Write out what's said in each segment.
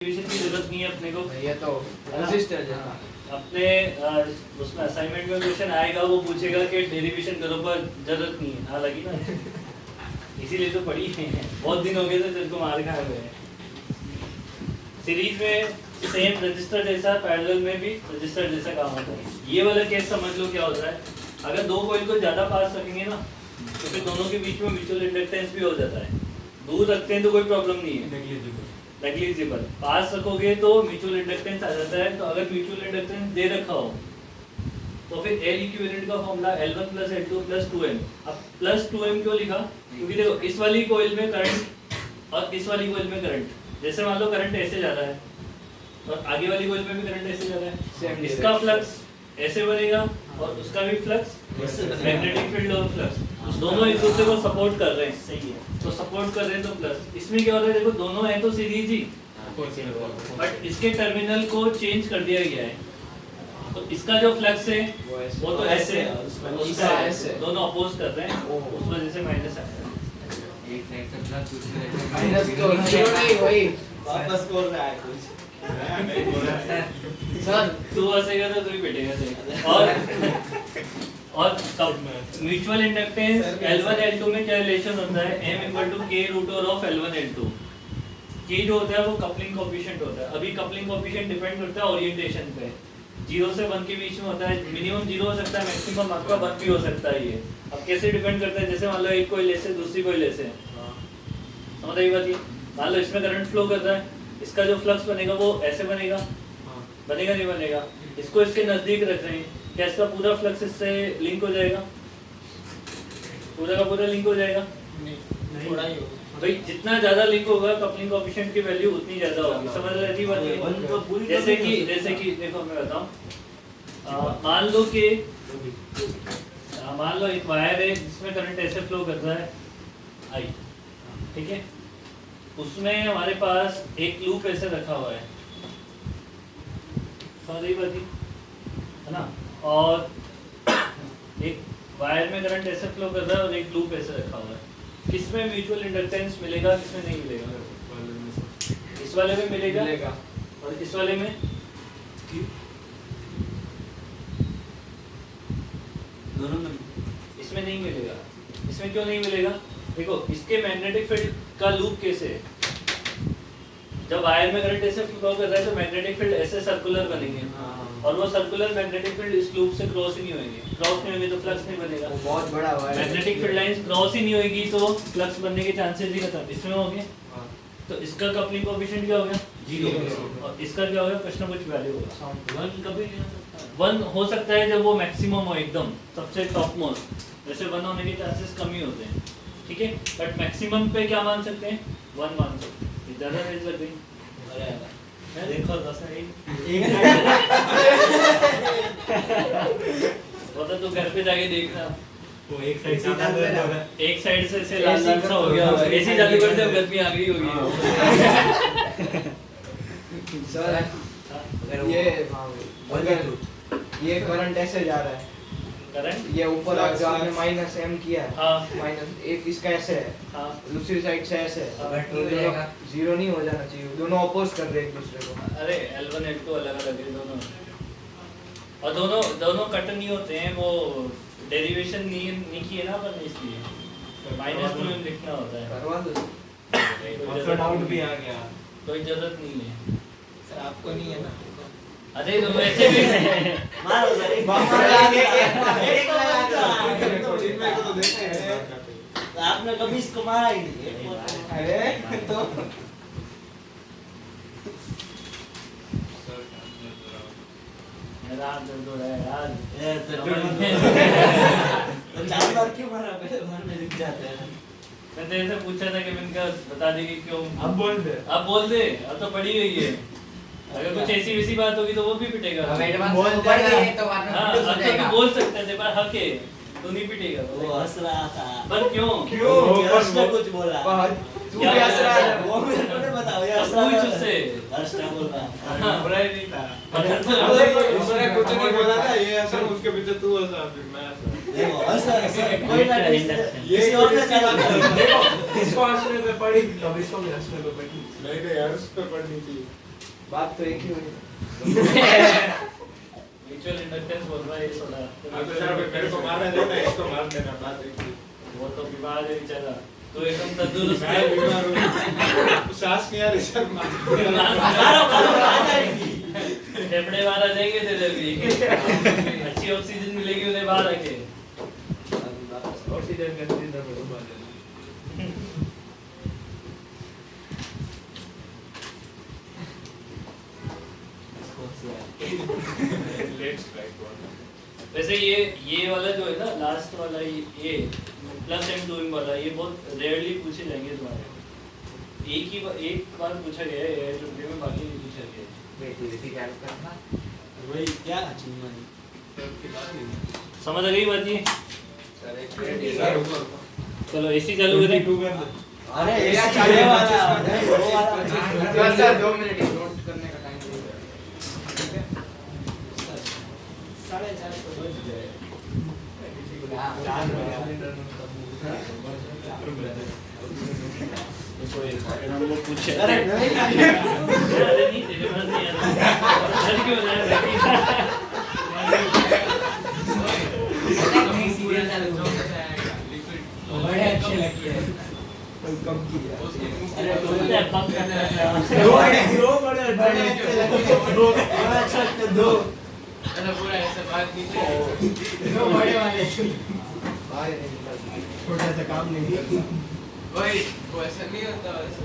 Derivation की जरूरत नहीं है अपने को। ये तो रेजिस्टर है। अपने उसमें असाइनमेंट में क्वेश्चन आएगा, वो पूछेगा कि डेरिवेशन करो पर जरूरत नहीं है। हाँ लगी ना, इसीलिए तो पढ़ी है, बहुत दिन हो गए थे तेरे को मार खाए हुए हैं। सीरीज में सेम रजिस्टर जैसा, पैरेलल में भी रजिस्टर जैसा काम होता है। ये वाला केस समझ लो क्या होता है, अगर दो कॉइल को ज्यादा पास रखेंगे ना तो फिर दोनों के बीच में म्यूचुअल इंडक्टेंस भी हो जाता है। दूर रखते हैं तो कोई प्रॉब्लम नहीं है, नेग्लिजिबल। पास रखोगे तो म्यूचुअल इंडक्टेंस आ जाता है। तो अगर म्यूचुअल इंडक्टेंस दे रखा हो तो फिर L इक्विवेलेंट का फॉर्मूला L1 + L2 + 2m। अब +2m क्यों लिखा? क्योंकि देखो इस वाली कॉइल में करंट और इस वाली कॉइल में करंट, जैसे मान लो करंट ऐसे जा रहा है और आगे वाली कॉइल में भी करंट ऐसे जा रहा है, इसका फ्लक्स ऐसे बनेगा और उसका भी फ्लक्स, मैग्नेटिक फील्ड और फ्लक्स दोनों एक दूसरे को सपोर्ट कर रहे हैं। सही है, तो सपोर्ट कर रहे हैं तो प्लस। इसमें क्या होता है, देखो दोनों है तो सीरीज ही, बट इसके टर्मिनल को चेंज कर दिया गया है। तो इसका जो फ्लक्स है वो तो ऐसे, उसका ऐसे, दोनों अपोज कर रहे हैं, उस वजह से माइनस आ रहा है। एक साइड से प्लस दूसरी साइड से माइनस तो जीरो नहीं, वही वापस बोल रहा है कुछ। सर तू हंसेगा तो तू ही पिटेगा सही। और म्यूचुअल इंडक्टेंस L1 L2 में क्या रिलेशन होता है, M = K√L1 L2। K जो होता है वो कपलिंग कोएफिशिएंट होता है। अभी कपलिंग कोएफिशिएंट डिपेंड करता है ओरिएंटेशन पे, 0 से 1 के बीच में होता है। मिनिमम 0 हो सकता है, मैक्सिमम आपका 1 भी हो सकता है। ये अब कैसे डिपेंड करता है, जैसे मान लो एक कोई ऐसे दूसरी कोई ऐसे, समझ आई बात? ये मान लो इसमें करंट फ्लो कर रहा है, इसका जो फ्लक्स बनेगा वो ऐसे बनेगा, बनेगा नहीं बनेगा? इसको इसके नजदीक रख रहे हैं, क्या इसका पूरा फ्लक्स इससे लिंक हो जाएगा? पूरा का पूरा लिंक हो जाएगा? नहीं, थोड़ा ही होगा। भाई जितना ज्यादा लिंक होगा कपलिंग कोएफिशिएंट की वैल्यू उतनी ज्यादा होगी। समझ रही बात है? जैसे कि देखो मैं बताऊं, मान लो एक वायर है जिसमें करंट ऐसे फ्लो कर रहा है आई, ठीक है? उसमें हमारे पास एक लूप ऐसे रखा हुआ है, समझ रही बात है ना? और एक वायर में करंट ऐसे फ्लो कर रहा है और एक लूप ऐसे रखा हुआ है। किसमें म्यूचुअल इंडक्टेंस मिलेगा, किसमें नहीं मिलेगा? इस वाले में मिलेगा और इस वाले में दोनों में इसमें नहीं मिलेगा। इसमें क्यों नहीं मिलेगा? देखो इसके मैग्नेटिक फील्ड का लूप कैसे है, जब वायर में करंट ऐसे फ्लो कर रहा है तो मैग्नेटिक फील्ड ऐसे सर्कुलर बनेंगे और वो सर्कुलर मैग्नेटिक फील्ड इस लूप से क्रॉस ही नहीं होंगे। क्रॉस नहीं होंगे तो फ्लक्स नहीं बनेगा। वो बहुत बड़ा हुआ है। मैग्नेटिक फील्ड लाइंस क्रॉस ही नहीं होगी तो फ्लक्स बनने के चांसेस ही खत्म। इसमें होंगे तो इसका कपलिंग कोएफिशिएंट क्या हो गया? 0। और इसका क्या हो गया? कुछ ना कुछ वैल्यू होगा। 1 कभी नहीं हो सकता। 1 हो सकता है जब वो मैक्सिमम हो, एकदम सबसे टॉप मोस्ट, जैसे 1 होने के चांसेस कम ही होते हैं, ठीक है? बट मैक्सिमम पे क्या मान सकते हैं? 1 मान सकते हैं। ज्यादा रेंज लग गई। अरे देखो दस वो तो तू घर पे जाके देखना, वो एक साइड से डाल देगा। एक साइड से ऐसे लाल लाल सा हो गया होगा। ऐसे चालू करते हो गर्मी आ गई होगी। सर ये करंट ऐसे जा रहा है, करंट ये ऊपर जो आपने -m किया है, हाँ माइनस एक इसका ऐसे है, हाँ दूसरी साइड से ऐसे है, हाँ, बैटरी हो जाएगा। जीरो नहीं हो जाना चाहिए। दोनों अपोज कर रहे हैं एक दूसरे को। अरे L1 L2 अलग अलग है दोनों, और दोनों कट नहीं होते हैं। वो डेरिवेशन नहीं किए ना अपन, इसलिए -2m लिखना होता है। करवा दो। आपका डाउट भी आ गया। कोई जरूरत नहीं है। सर आपको नहीं है ना? अरे तो वैसे भी मारो सर, एक तो देखा है। आपने कभी इसको मारा ही नहीं। अरे तो मेरा हाथ दर्द हो रहा है यार। तो 4 बार क्यों मारा? पहले बार में दिख जाते हैं। मैं तेरे से पूछा था कि इनका बता देगी क्यों। अब बोल दे। अब बोल दे, अब तो पड़ी गई है। अगर कुछ ऐसी वैसी बात होगी तो वो भी पिटेगा। अब एडवांस बोल ऊपर देना। गई है तो बाद में हाँ, फिर हो अब तो जाएगा। तू बोल सकता है, तेरे पास हक है, तू नहीं पिटेगा। वो हंस रहा था। पर क्यों? हर्ष ने कुछ बोला। तू भी हंस रहा है। वो मेरे को नहीं बताओ, ये हंस पूछ रहा उससे। था। हर्ष ने बोला। हाँ। बुरा ही नहीं था। उसने कुछ नहीं बोला था, ये असल उसके पीछे तू हंसा, फिर मैं हंसा। देखो हंस कोई ना ये किसी और ने चला देखो इसको हंसने पे पड़ी, तब इसको भी हंसने पे पड़ी। नहीं यार, उस पे पड़नी चाहिए। बात तो एक ही हुई। म्यूचुअल इंडक्टेंस बोल रहा है ये थोड़ा अब तो यार मेरे को मारने देना इसको मार देना बात एक ही। वो तो बीमार है बेचारा तो एकदम तंदुरुस्त मैं बीमार हूँ सांस नहीं आ रही सर मार फेफड़े बाहर आ जाएंगे तेरे भी अच्छी ऑक्सीजन मिलेगी उन्हें बाहर आके ऑक्सीजन कंसीडर करो बात। लेट्स ट्राई वन वैसे ये वाला जो है ना लास्ट वाला ये प्लस एंड डूइंग वाला ये बहुत रेयरली पूछे जाएंगे तुम्हारे एक बार पूछा गया है इंटरव्यू में बाकी नहीं पूछा गया है। वही क्या चुम्मा समझ आ गई बात ये सर एक सर ऊपर चलो एसी चालू करें अरे ऐसा चलने वाला सर 2 मिनट नोट करने का टाइम दे। 4:30 को बज गए हम लोग पूछे अरे अरे नहीं तेरे पास नहीं आ रहा डर क्यों रहा है बड़े अच्छे लगते हैं कम की अरे तो बोलते हैं पंप करना है दो बड़े अच्छे लगते हैं अच्छा दो ऐसा पूरा ऐसा बात कीजिए दो बड़े वाले बाहर नहीं निकलता। छोटा सा काम नहीं करता वही वो ऐसा नहीं होता वैसे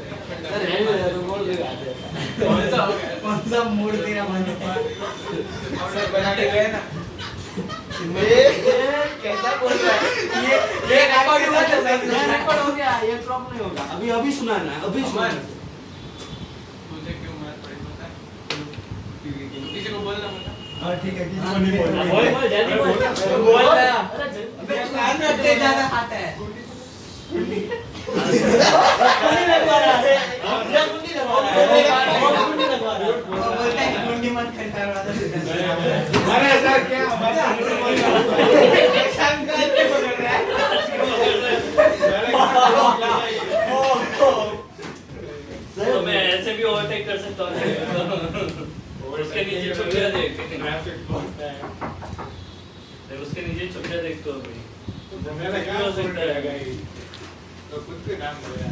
अरे नहीं बोला तो मोड़ देगा कौन सा मोड़ तेरा मन सर बना के गए ना। ये कैसा बोल रहा है ये रिकॉर्ड हो गया सर रिकॉर्ड हो गया ये प्रॉब्लम नहीं होगा अभी सुनाना है अभी सुनाना है तुझे क्यों मार पड़ी पता है किसी को बोलना मत हां ठीक है किसी को नहीं बोलना बोल बोल जल्दी बोल बोल रहा अरे जल्दी अबे कान में तेज ज्यादा खाता है कुंडी लगवा रहा है ये कुंडी लगवा रहा है कुंडी लगवा रहा है बोलता है कुंडी मत खाता अरे सर क्या शंकर के पकड़ रहा है। तो मैं ऐसे भी ओवरटेक कर सकता हूँ उसके नीचे छुट्टियाँ देख ट्रैफिक बहुत है उसके नीचे छुट्टियाँ देख तो भाई मैंने क्या हो सकता है गाइस तो खुद के नाम बोला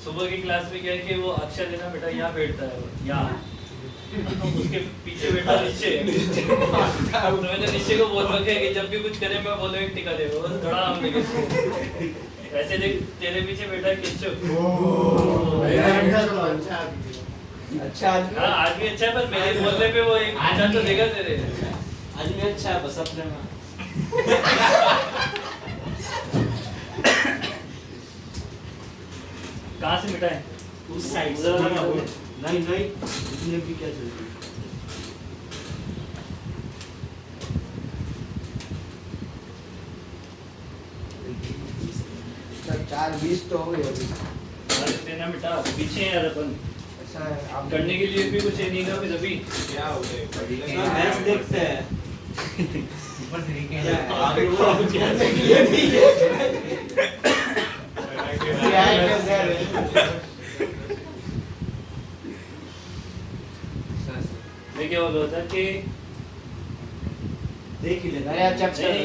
सुबह की क्लास में क्या है कि वो अक्षर लेना बेटा यहाँ बैठता है वो यहाँ उसके पीछे बैठा नीचे तो मैंने नीचे को बोल रखा है कि जब भी कुछ करे मैं बोलूँ एक टिका दे वो थोड़ा हम लेके ऐसे देख तेरे पीछे बैठा किच्चू अच्छा आदमी हाँ आदमी अच्छा है पर मेरे बोलने पे वो एक अच्छा तो देगा तेरे आदमी अच्छा है बस अपने में कहाँ से मिटाए उस साइड से उधर वाला बोल। नहीं इसमें भी क्या चल रहा है सर 4:20 तो हो गए अभी। अरे तेना बेटा पीछे है यार अपन ऐसा है आप करने के लिए भी कुछ नहीं था फिर अभी क्या हो गया मैच देखते हैं क्या है सर मैं क्या बोल रहा था कि देख ही लेना नया चैप्टर नहीं,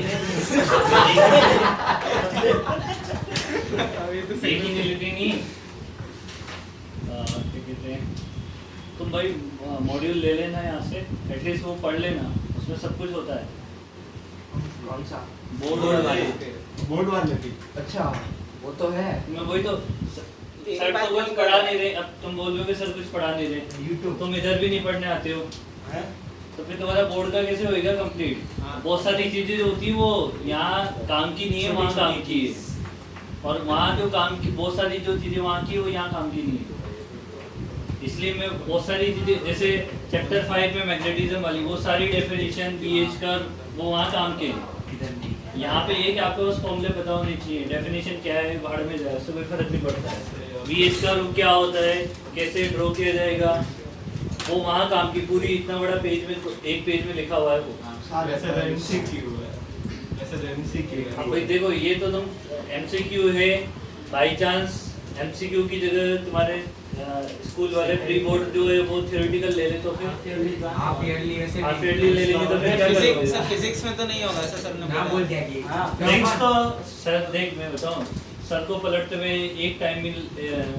एक ही नहीं लेते नहीं क्या कहते हैं तुम भाई मॉड्यूल ले लेना यहाँ से एटलीस्ट वो पढ़ लेना उसमें सब कुछ होता है कौन सा बोर्ड बोर्ड वाले भी अच्छा वो तो है मैं वही तो सर तो कुछ पढ़ा नहीं रहे अब तुम बोल रहे हो कि सर कुछ पढ़ा नहीं रहे YouTube तुम इधर भी नहीं पढ़ने आते हो तो फिर तुम्हारा बोर्ड का कैसे होएगा कंप्लीट बहुत सारी चीजें जो होती है वो यहाँ काम की नहीं है वहाँ काम की है और वहाँ जो काम की बहुत सारी जो चीजें वहाँ की है वो यहाँ काम की नहीं है इसलिए मैं बहुत सारी चीजें जैसे चैप्टर 5 में मैग्नेटिज्म वाली वो सारी डेफिनेशन बीएच कर वो वहाँ काम के हैं यहाँ पे ये कि आपको बस फॉर्मूले पता होने चाहिए डेफिनेशन क्या है भाड़ में जाए उससे कोई फर्क नहीं पड़ता है बीएच का रूप क्या होता है कैसे ड्रॉ किया जाएगा वो वहाँ काम की पूरी इतना बड़ा पेज में एक पेज में लिखा हुआ है वो ऐसा एमसीक्यू है ऐसा एमसीक्यू है अब भाई देखो ये तो तुम एमसीक्यू है बाई चांस एमसीक्यू की जगह तुम्हारे स्कूल वाले प्री बोर्ड जो है वो थियोरेटिकल ले ले तो फिर हाफ ईयरली वैसे हाफ ईयरली ले लेंगे तो फिर क्या फिजिक्स करोगे? फिजिक्स में तो नहीं होगा ऐसा सर ने ना बोला। बोल दिया कि नेक्स्ट तो सर देख मैं बताऊं, सर को पलटते में एक टाइम मिल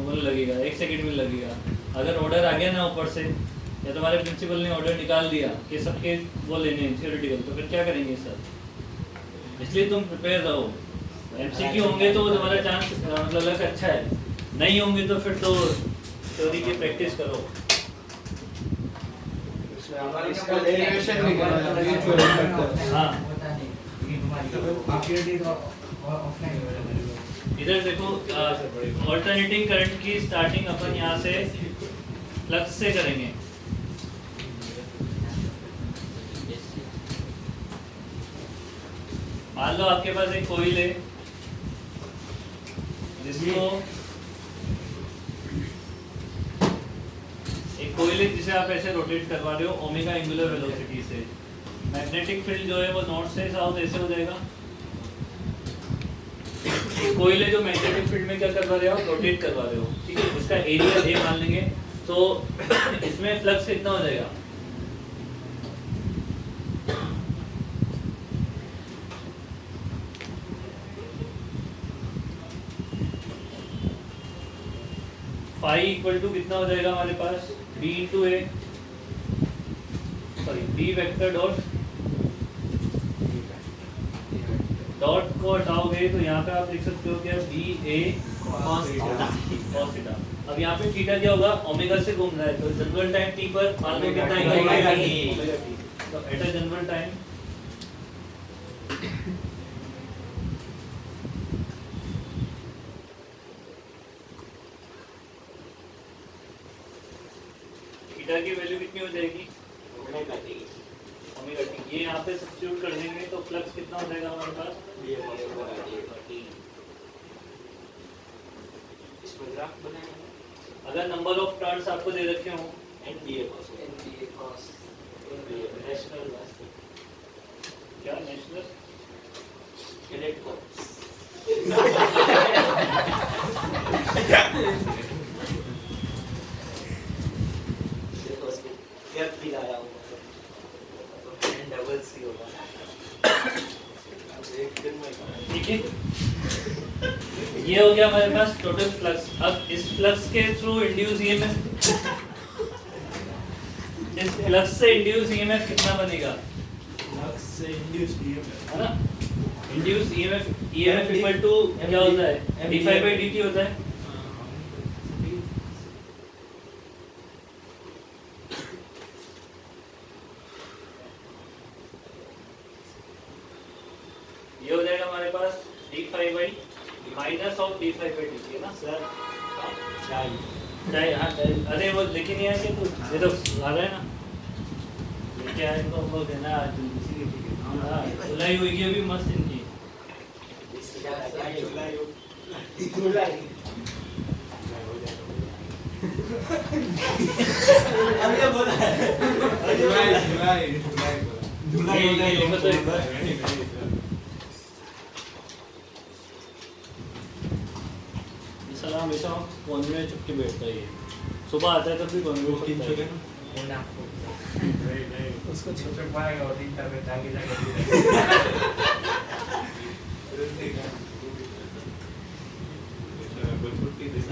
वो लगेगा, 1 सेकंड में लगेगा। अगर ऑर्डर आ गया ना ऊपर से या तुम्हारे प्रिंसिपल ने ऑर्डर निकाल दिया कि सबके वो लेने हैं थियोरेटिकल, तो फिर क्या करेंगे सर? इसलिए तुम प्रिपेयर रहो। एमसीक्यू होंगे तो तुम्हारा चांस मतलब लक अच्छा है, नहीं होंगे तो फिर तो थ्योरी की प्रैक्टिस करो। इसका डेरिवेशन निकालना है, ये जो हाँ। होता नहीं ये तुम्हारी हाफ ईयरली तो ऑफलाइन हो रहा है। इधर देखो ऑल्टरनेटिंग करंट की स्टार्टिंग अपन यहाँ से फ्लक्स से करेंगे। मान लो आपके पास एक कोइल है जिसको जिसे आप ऐसे रोटेट करवा रहे हो ओमेगा एंगुलर वेलोसिटी से। मैग्नेटिक फील्ड जो है वो नॉर्थ से साउथ ऐसे हो जाएगा। कोइल है जो मैग्नेटिक फील्ड में क्या करवा रहे हो, रोटेट करवा रहे हो, ठीक है। इसका एरिया ए मान लेंगे तो इसमें फ्लक्स कितना हो जाएगा? फाई इक्वल टू कितना हो जाएगा हमारे पास? B into A, sorry B vector dot को हटाओगे तो यहाँ पे आप लिख सकते हो क्या? बी ए cos थीटा। अब यहाँ पे थीटा क्या होगा? ओमेगा से घूम रहा है तो जनरल टाइम टी पर मान लो कितना है? Omega T. तो at a general time theta की वैल्यू कितनी हो जाएगी? Omega T. ये यहाँ पे सब्स्टिट्यूट कर देंगे तो फ्लक्स कितना हो जाएगा हमारे पास? इसमें ग्राफ बनाएंगे। अगर नंबर ऑफ टर्न्स आपको दे रखे हो NBA cos नेशनल क्या नेशनल कैडेट कॉर्प्स देखो इसको क्या दिखा रहा हूँ डबल सी होगा एक दिन में ठीक है। ये हो गया हमारे पास टोटल फ्लक्स। अब इस फ्लक्स के थ्रू इंड्यूस ईएमएफ, इस फ्लक्स से इंड्यूस ईएमएफ कितना बनेगा? है ना? इंड्यूस ईएमएफ इक्वल टू क्या होता है? d5/dt होता है। ये हो जाएगा हमारे पास d5 माइनस ऑफ d5/dt है ना सर? चाहिए हाँ चाहिए। अरे वो लेकिन ये है कि तू ये तो आ रहा है ना, लेके आए तो हमको देना आज इसी के ठीक है। हाँ धुलाई हुई है अभी मस्त इनकी। अब ये बोला है ये लिखो तो एक बार। सलाम हमेशा फोन में चुप के बैठता है ये। सुबह आता है तब भी फोन में चुपता है। उसको छुप पाएगा और दिन तक जाके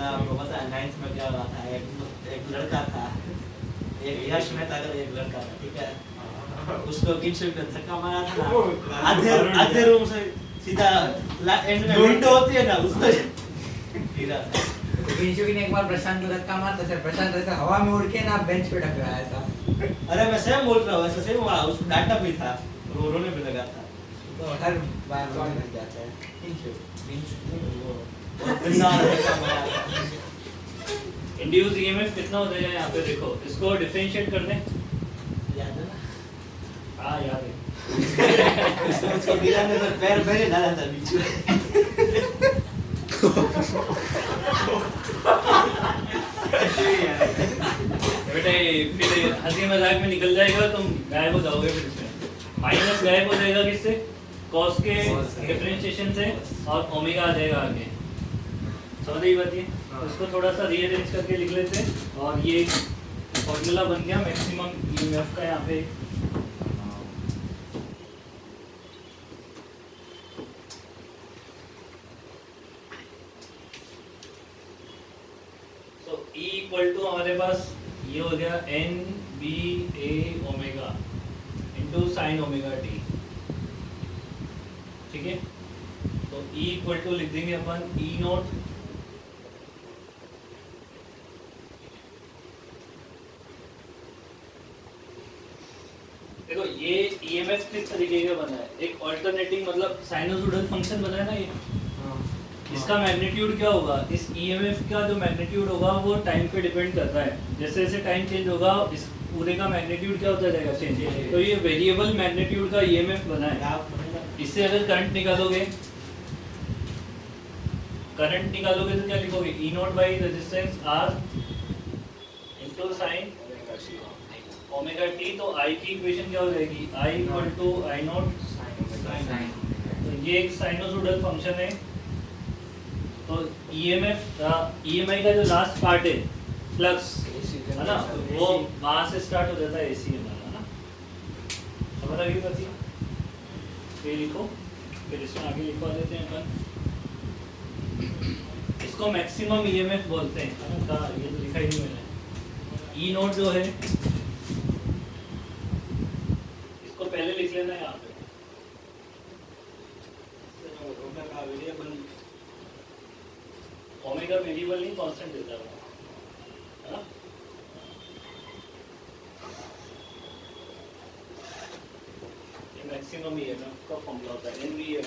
आपको पता है 9th में क्या हुआ था? एक लड़का था, एक यश मेहता का एक लड़का था, ठीक है। उसको किचन में धक्का मारा था ना, आधे रूम से सीधा एंड में विंडो होती है ना, उसको गिरा था। विंशु की ने एक बार प्रशांत को धक्का मारा था सर। प्रशांत ऐसा हवा में उड़ के ना बेंच पे टकराया था। अरे मैं सेम बोल रहा हूँ, ऐसा सेम हुआ। उसको डांटा भी था, वो रोने भी लगा था। तो हर बार रोने लग जाता है। इंड्यूस ईएमएफ कितना हो जाएगा यहाँ पे देखो, इसको डिफरेंशिएट कर दें। याद है ना? हाँ याद है। उसको गिराने पर पैर मेरे डाला था बीच में। बेटे फिर हंसी मजाक में निकल जाएगा, तुम गायब हो जाओगे फिर इसमें। माइनस गायब हो जाएगा किससे? कॉस के डिफरेंशिएशन से, और ओमेगा आ जाएगा आगे। समझ रही बात ये? तो इसको थोड़ा सा रीअरेंज करके लिख लेते हैं और ये फॉर्मूला बन गया मैक्सिमम ईएमएफ का यहाँ पे। तो E इक्वल टू हमारे पास ये हो गया N B A omega into sine omega T, ठीक है। तो E इक्वल टू लिख देंगे अपन E नोट देखो ये ईएमएफ किस तरीके का बना है, एक अल्टरनेटिंग मतलब साइनोसॉइडल फंक्शन बना है ना ये, इसका मैग्नीट्यूड क्या होगा, इस ईएमएफ का जो मैग्नीट्यूड होगा वो टाइम पे डिपेंड करता है, जैसे जैसे टाइम चेंज होगा इस पूरे का मैग्नीट्यूड क्या होता जाएगा चेंज, तो ये वेरिएबल मैग्नीट्यूड का ईएमएफ बना है। इससे अगर करंट निकालोगे तो क्या लिखोगे, E naught by resistance R into sine omega T, तो आई की इक्वेशन क्या हो जाएगी, I equal to I naught sine, तो ये एक साइनोसॉइडल फंक्शन है। तो ईएमएफ ईएमआई का जो लास्ट पार्ट है फ्लक्स है ना, वो वहां से स्टार्ट हो जाता है एसी हमारा, है ना, समझ आ गई बात ये? ये लिखो, फिर इसमें आगे लिखवा देते हैं अपन, इसको मैक्सिमम ईएमएफ बोलते हैं, है ना, ये तो लिखा ही नहीं मैंने। ई नोट जो है पहले लिख लेना यहाँ पे, ओमेगा वेरिएबल नहीं कांस्टेंट देता है ना, ये मैक्सिमम ईएमएफ का फॉर्मूला होता है एनवीए।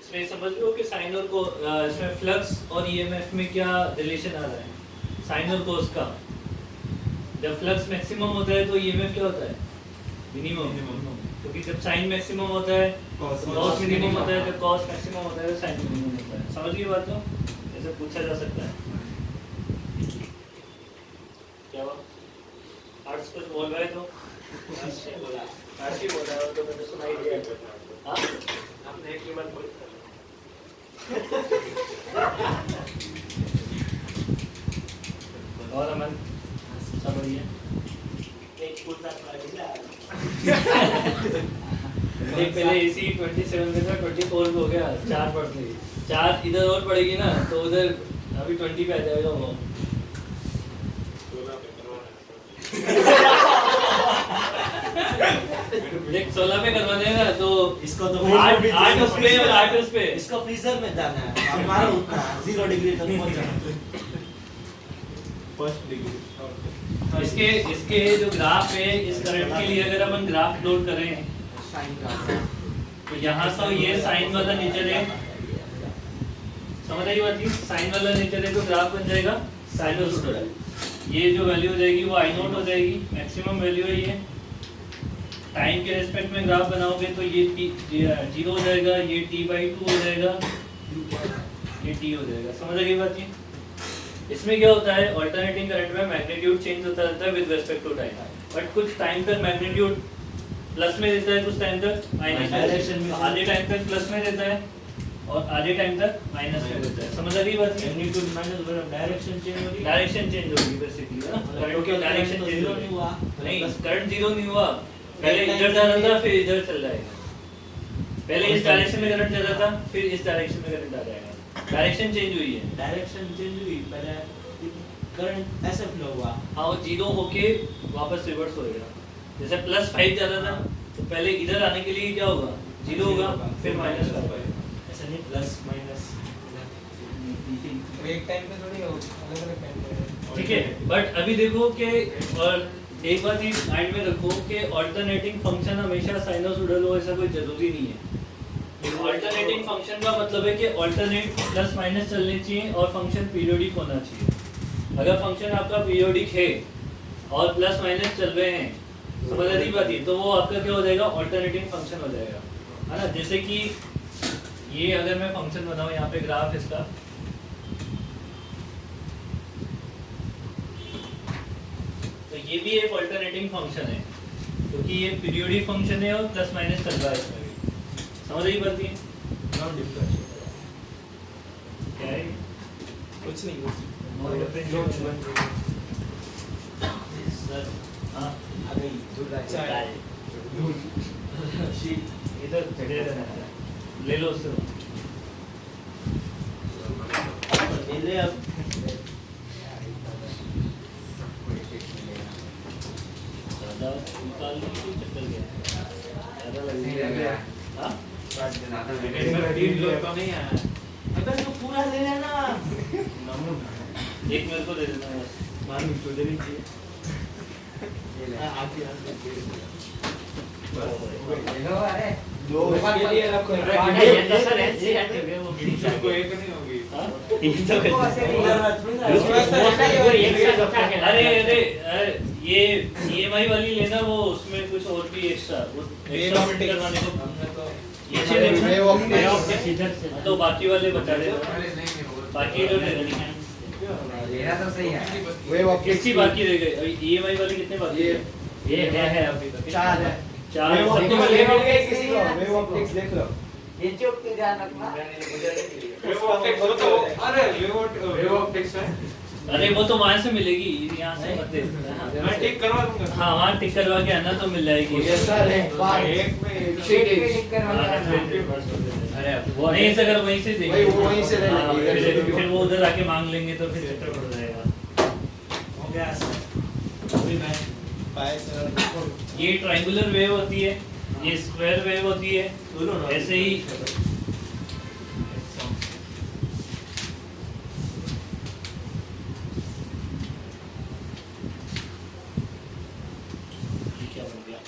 इसमें समझ लो कि साइन और को इसमें फ्लक्स और ईएमएफ में क्या रिलेशन आ रहा है, साइन और कोस का। जब फ्लक्स मैक्सिमम होता है तो ईएमएफ क्या होता है, मिनिमम, क्योंकि जब साइन मैक्सिमम होता है कॉस मिनिमम होता है, जब कॉस मैक्सिमम होता है तो साइन मिनिमम होता है। समझ गई बात? तो ऐसे पूछा जा सकता है। क्या हुआ, आर्ट्स कुछ बोल रहा है तो आर्ट्स ही बोल रहा है, तो मैंने सुनाई दिया। हाँ आपने एक ही बात बोली और अमन सब बढ़िया, एक पहले एसी 27 में था, 24 हो गया, 4 पढ़ गई, 4 इधर और पड़ेगी ना तो उधर अभी 20 पे आ जाएगा वो। देख 16 पे करवा देगा तो इसको तो 8 उस पे और 8 उस पे, इसको फ्रीजर में जाना है, हमारा उतना 0 डिग्री तक पहुंच जाना, फर्स्ट डिग्री। इसके जो ग्राफ है, इस करंट के लिए अगर अपन ग्राफ प्लॉट करें तो यहाँ से ये साइन वाला नेचर है, समझ आई बात? साइन वाला नेचर है तो ग्राफ बन जाएगा साइनोसॉइडल। ये जो वैल्यू हो जाएगी वो आई नोट हो जाएगी, मैक्सिमम वैल्यू है ये। टाइम के रिस्पेक्ट में ग्राफ बनाओगे तो ये 0 हो जाएगा, ये t/2 हो जाएगा, ये t हो जाएगा। समझ आ गई बात? ये इसमें क्या होता है, अल्टरनेटिंग करंट में मैग्नीट्यूड चेंज होता रहता है with respect to time, but कुछ टाइम तक मैग्नीट्यूड प्लस में रहता है, कुछ टाइम तक माइनस में, डायरेक्शन में आधे टाइम तक प्लस में रहता है और आधे टाइम तक माइनस में रहता है। समझ आ गई बात? मैग्नीट्यूड माइनस बराबर डायरेक्शन चेंज होगी, डायरेक्शन चेंज होगी बेसिकली, है ना, करंट की डायरेक्शन चेंज नहीं हुआ, नहीं, करंट 0 नहीं हुआ, पहले इधर जा रहा था फिर इधर चल जाएगा, पहले इस डायरेक्शन में करंट चल रहा था फिर इस डायरेक्शन में करंट आ जाएगा, डायरेक्शन चेंज हुई है, डायरेक्शन चेंज हुई, पहले करंट ऐसे फ्लो हुआ, हाँ वो 0 होके वापस रिवर्स होएगा। जैसे +5 जा रहा था तो पहले इधर आने के लिए क्या होगा, 0 होगा फिर -5, ऐसा नहीं प्लस माइनस एक टाइम पे थोड़ी हो, अलग-अलग टाइम पे। ठीक है। बट अभी देखो कि और एक बात ही माइंड में रखो कि अल्टरनेटिंग फंक्शन हमेशा साइनोसॉइडल हो ऐसा कोई जरूरी नहीं है। अल्टरनेटिंग फंक्शन का मतलब है कि अल्टरनेट प्लस माइनस चलने चाहिए और फंक्शन पीरियोडिक होना चाहिए। अगर फंक्शन आपका पीरियोडिक है और प्लस माइनस चल रहे हैं, समझ रही बात है, तो वो आपका क्या हो जाएगा, अल्टरनेटिंग फंक्शन हो जाएगा, है ना, जैसे कि ये अगर मैं फंक्शन बनाऊं यहाँ पे ग्राफ इसका, तो ये भी एक अल्टरनेटिंग फंक्शन है क्योंकि ये पीरियोडिक फंक्शन है और प्लस माइनस चल रहा है इसमें भी, समझ रही बात है? नॉन डिफरेंशियल क्या है? कुछ नहीं नॉन डिफरेंशियल सर, हाँ आ गई दूर चाय। शीट इधर दे देना है, ले लो उससे। ले ले अब ज़्यादा निकालने की चक्कर क्या है? ज़्यादा लग नहीं लग रहा है। हाँ? तीन लोग तो नहीं आया। अबे तू पूरा ले लेना। एक मेरे को दे देना बस। मालूम तुझे नहीं चाहिए आगे दो इसके लिए रखो ये तो सर ऐसे हट गए वो तीन को एक नहीं होगी। हाँ? ये तो अरे अरे अरे ये EMI वाली लेना, वो उसमें कुछ और भी एक्स्ट्रा एक्स्ट्रा प्रिंट करवाने को हमने तो पीछे देखो। Wave optics। इधर से तो बाकी वाले बता दे, अरे नहीं होगा। बाकी जो ले लेनी है लेना तो सही है। वेव ऑप्टिक्स किसकी बाकी रह गई? अभी EMI वाली कितने बाकी है? ये है अभी तो चार है। चार वेव सबको ऑप्टिक्स ले लो। किसी को वेव ऑप्टिक्स देख लो। ये चुप के ध्यान रखना। वेव ऑप्टिक्स हो तो अरे वेव ऑप्टिक्स है। अरे वो तो वहां से मिलेगी, यहाँ से मत दे। मैं ठीक करवा दूंगा। हाँ वहाँ टिक करवा के आना तो मिल जाएगी। यस सर है एक में शीट अरे वो नहीं से अगर वहीं से देंगे, वही वो वहीं से ले हाँ, लेंगे। फिर वो उधर आके मांग लेंगे तो फिर चक्कर पड़ जाएगा। हो गया सर। अभी मैं बाय सर। ये ट्रायंगुलर वेव होती है, ये स्क्वायर वेव होती है, ऐसे ही क्या बन गया?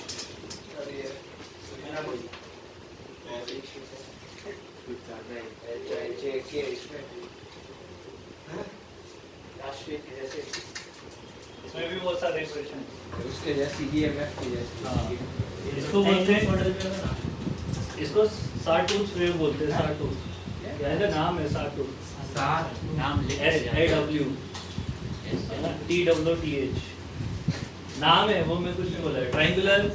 इसमें भी बहुत सारे इक्वेशन हैं। उसके जैसी EMF की जैसी। हाँ, इसको बोलते हैं, इसको साटूथ वेव बोलते हैं। साटूथ क्या है, नाम है साटूथ, सात नाम SAW TWTH नाम है, वो मैं कुछ नहीं बोला है। ट्रायंगुलर,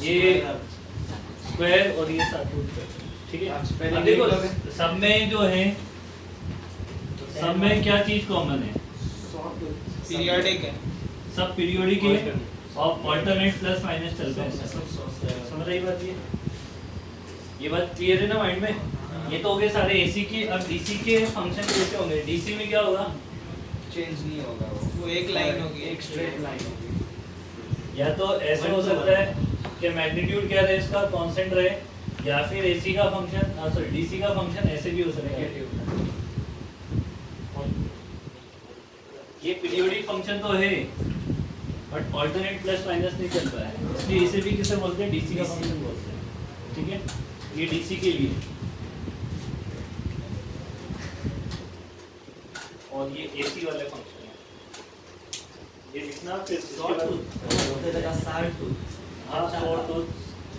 ये स्क्वायर और ये साटूथ, ठीक है। अब देखो सब में जो है, सब में क्या चीज कॉमन है? पीरियोडिक है। सब पीरियोडिक है और ऑल्टरनेट प्लस माइनस चलते हैं। समझ रही बात? ये बात क्लियर है ना माइंड में? ये तो हो गए सारे AC के। अब DC के फंक्शन कैसे होंगे? DC में क्या होगा? चेंज नहीं होगा वो एक लाइन होगी, एक स्ट्रेट लाइन होगी। या तो ऐसे हो सकता है कि मैग्नीट्यूड क्या रहे, इसका कांस्टेंट रहे, या फिर AC का फंक्शन सॉरी DC का फंक्शन ऐसे भी हो सकता है। ये पीरियोडिक फंक्शन तो है बट ऑल्टरनेट प्लस माइनस नहीं चल रहा है, इसलिए इसे भी किसे बोलते हैं? DC का फंक्शन बोलते हैं, ठीक है। ये DC के लिए, और ये AC वाले फंक्शन है। ये लिखना फिर होते लगा साटूथ। हाँ सॉटूथ,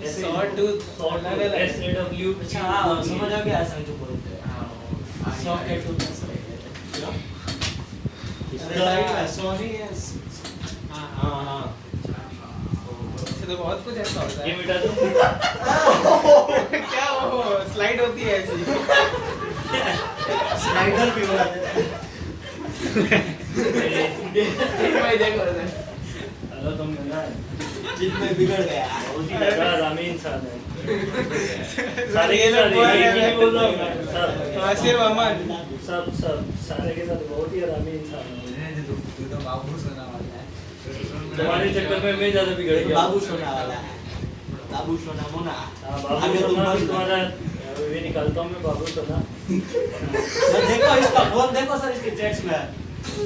Sawtooth, SAW। अच्छा हाँ समझ आ गया ऐसा जो बोलते हैं। सॉकेट टूथ सॉरी हाँ हाँ तो बहुत कुछ ऐसा होता ये है। मिटा दो। क्या वो स्लाइड होती है ऐसी। स्लाइडर भी हुआ है। भाई देखो हेलो तुम ना जिसमें बिगड़ गया। बहुत ही ज्यादा आरामी इंसान है। सारे ये लोग सारे बोल एक ही रहे नहीं बोल रहा हूँ मैं, सब हाँ सिर्फ अमन। सब सारे के साथ बहुत ही आरामी इंसान है। तू तो बाबू सुना वाला है तुम्हारे चक्कर में मैं ज्यादा बिगड़ गया। बाबू सोना वाला है। बाबू सोना मोना। हाँ, बाबू आगे तुम सोना बस भी तुम्हारा ये निकालता हूँ मैं, बाबू सोना। सर देखो इसका फोन देखो सर इसके चैट्स में।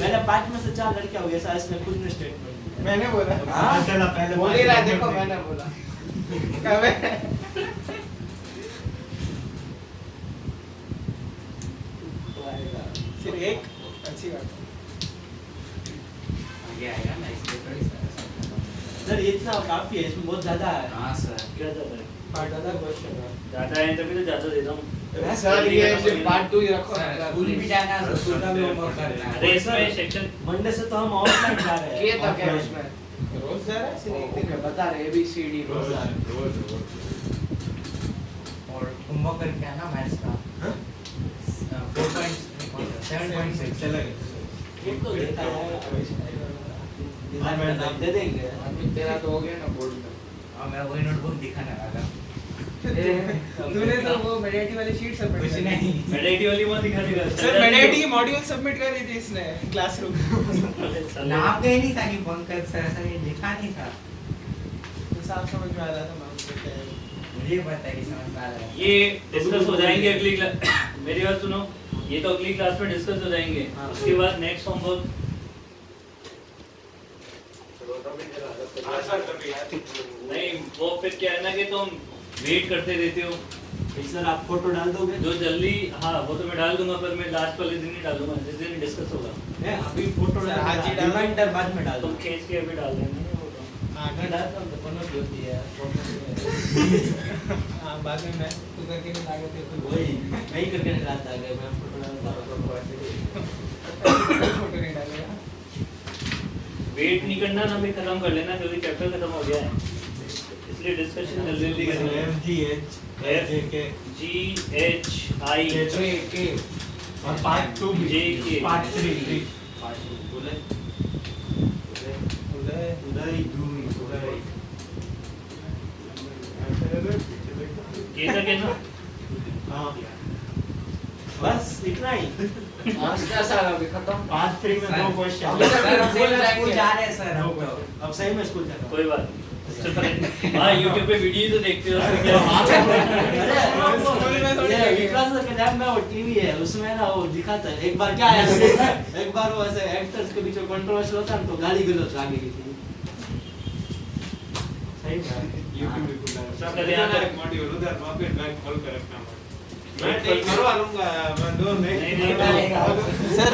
मैंने 5 में से 4 लड़कियां हो गया सर, इसने खुद ने स्टेटमेंट। मैंने बोला हाँ चला पहले बोल ही रहा है, देखो मैंने बोला। अबे सिर्फ एक अच्छी बात है। आगे आएगा ना इसके थोड़ी सा। सर ये इतना काफी है, इसमें बहुत ज्यादा है। हाँ सर। क्या जाता है? ज्यादा क्वेश्चन है जाता है तभी तो ज्यादा देता हूँ। सर ये सिर्फ पार्ट 2 ही रखो सर, स्कूल भी जाना है, स्कूल का भी होमवर्क करना अरे है। इसमें सेक्शन मंडे से तो हम ऑफलाइन जा रहे हैं। के तक है Offline। उसमें रोज जा रहा है सिर्फ एक दिन में बता रहे ABCD रोज जा रहे और होमवर्क करके आना मैथ्स का 7.6 ये तो देखा है डिजाइन का नाम दे देंगे। आदमी तेरा तो हो गया ना बोर्ड में और मैं वही नोटबुक दिखाने वाला हूँ। तूने तो वो मेडिटी वाली शीट सबमिट कुछ नहीं मेडिटी वाली मत दिखा देगा सर मेडिटी की मॉड्यूल सबमिट कर दी थी इसने क्लासरूम नाम कहीं नहीं था कि पंकज सर ऐसा ये लिखा नहीं था। साफ समझ में आ रहा था मैं उसको क्या है। मुझे पता है कि समझ में आ रहा है। ये डिस्कस हो जाएंगे अगली क्लास। मेरी बात सुनो, ये तो अगली क्लास में डिस्कस हो जाएंगे। हाँ। उसके बाद नेक्स्ट होमवर्क नहीं, वो फिर क्या है ना कि तुम वेट करते रहते हो। सर आप फोटो डाल दोगे? जो जल्दी, हाँ वो तो मैं डाल दूंगा, पर मैं लास्ट वाले दिन ही डालूंगा जिस दिन डिस्कस होगा। नहीं, अभी फोटो सर, डाल आज ही डाल दो। रिमाइंडर बाद में डाल दो। तुम खींच के अभी डाल देंगे वो तो। मैं डालता हूँ तो कोनो भी होती है। हां बाद में मैं तू करके नहीं लागे थे तो वही मैं ही करके नहीं डालता अगर मैं फोटो डालता हूँ तो ऐसे ही। फोटो नहीं डालेगा वेट नहीं करना ना, भी खत्म कर लेना क्योंकि चैप्टर खत्म हो गया है, इसलिए डिस्कशन जल्दी जल्दी करेंगे। FGHI के और पार्ट 2 भी JK पार्ट 3 उदय उदय उदय दूरी उदय ये तक है ना? हाँ बस इतना ही। मास्टर साहब अभी खत्म पार्ट 3 में 2 क्वेश्चन। अभी तक सर, हम स्कूल स्कूल जाएंगे। जा रहे हैं सर हम तो। अब सही में स्कूल जाता हूँ। कोई बात नहीं। चुप रहे। हाँ YouTube पे वीडियो तो देखते हो उसमें क्या है? स्कूल में थोड़ी ये लगेगा। विकास सर के टाइम में वो टीवी है उसमें ना वो दिखाता है। एक बार क्या है एक बार वो ऐसे एक्टर्स के बीच में कंट्रोवर्सी होता है ना तो गाली गलौज आगे की थी। सही में YouTube भी खुला है सब सब यहाँ यहाँ पर- एक मॉड्यूल उधर वहाँ पे मैं खोल कर रखना मैं ठीक करवा लूंगा मैं दो नहीं, नहीं नहीं, सर